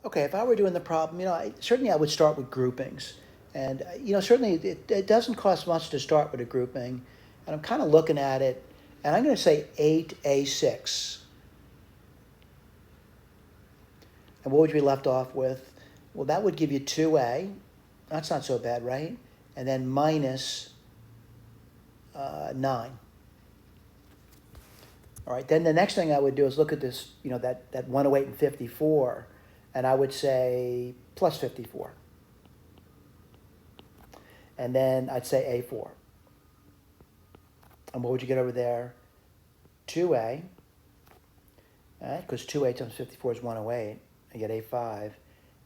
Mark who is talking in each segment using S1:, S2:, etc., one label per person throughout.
S1: Okay, if I were doing the problem, certainly I would start with groupings. And, certainly it doesn't cost much to start with a grouping. And I'm kind of looking at it, and I'm going to say 8A6. And what would you be left off with? Well, that would give you 2A. That's not so bad, right? And then minus 9. All right, then the next thing I would do is look at this, that 108 and 54, and I would say plus 54. And then I'd say A4. And what would you get over there? 2A, right? Because 2A times 54 is 108. I get A5.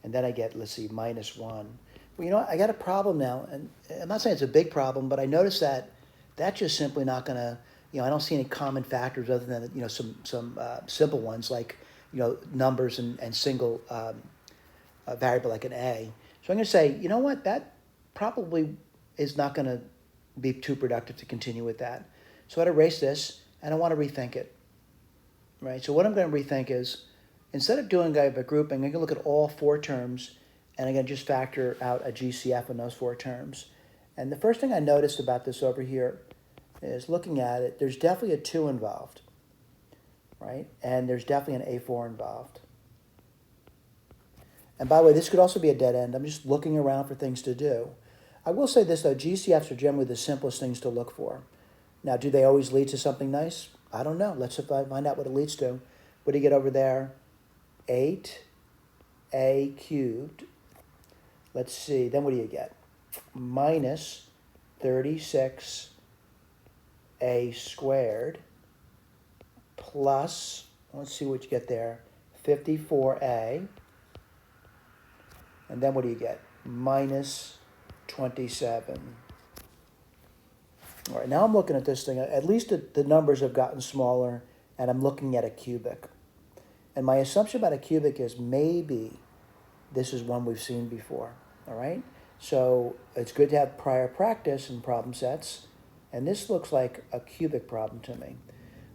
S1: And then I get, let's see, minus 1. Well, I got a problem now. And I'm not saying it's a big problem, but I noticed that that's just simply not going to, I don't see any common factors other than, some simple ones like, numbers and single variable like an A. So I'm going to say, you know what, that probably is not going to be too productive to continue with that. So I'd erase this, and I want to rethink it, right? So what I'm going to rethink is, instead of doing a grouping, I'm going to look at all 4 terms, and I'm going to just factor out a GCF in those 4 terms. And the first thing I noticed about this over here is, looking at it, there's definitely a 2 involved, right? And there's definitely an A4 involved. And by the way, this could also be a dead end. I'm just looking around for things to do. I will say this, though, GCFs are generally the simplest things to look for. Now, do they always lead to something nice? I don't know. Let's find out what it leads to. What do you get over there? 8A cubed. Let's see. Then what do you get? Minus 36A squared plus, let's see what you get there, 54A. And then what do you get? Minus 27. All right, now I'm looking at this thing. At least the numbers have gotten smaller, and I'm looking at a cubic. And my assumption about a cubic is maybe this is one we've seen before, all right? So it's good to have prior practice in problem sets, and this looks like a cubic problem to me,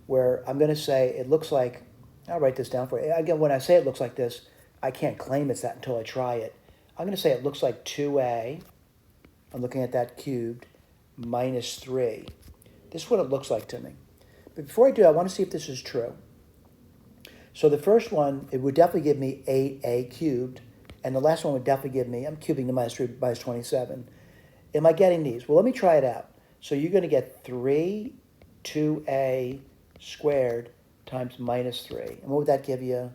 S1: where I'm going to say it looks like, I'll write this down for you. Again, when I say it looks like this, I can't claim it's that until I try it. I'm going to say it looks like 2A, I'm looking at that cubed, minus 3. This is what it looks like to me. But before I do, I want to see if this is true. So the first one, it would definitely give me 8A cubed, and the last one would definitely give me, I'm cubing the minus 3 minus 27. Am I getting these? Well, let me try it out. So you're going to get 2A squared times minus 3. And what would that give you?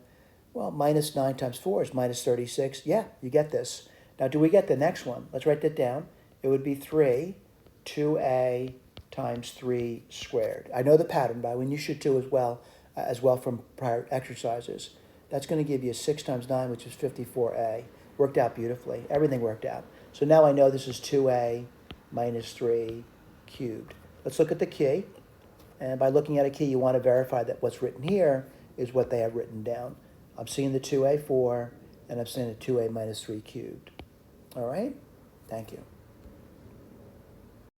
S1: Well, minus 9 times 4 is minus 36. Yeah, you get this. Now, do we get the next one? Let's write that down. It would be 2A times 3 squared. I know the pattern, by the way, and you should too as well from prior exercises. That's going to give you 6 times 9, which is 54A. Worked out beautifully. Everything worked out. So now I know this is 2A minus 3 cubed. Let's look at the key. And by looking at a key, you want to verify that what's written here is what they have written down. I'm seeing the 2A4, and I'm seeing the 2A minus 3 cubed. All right? Thank you.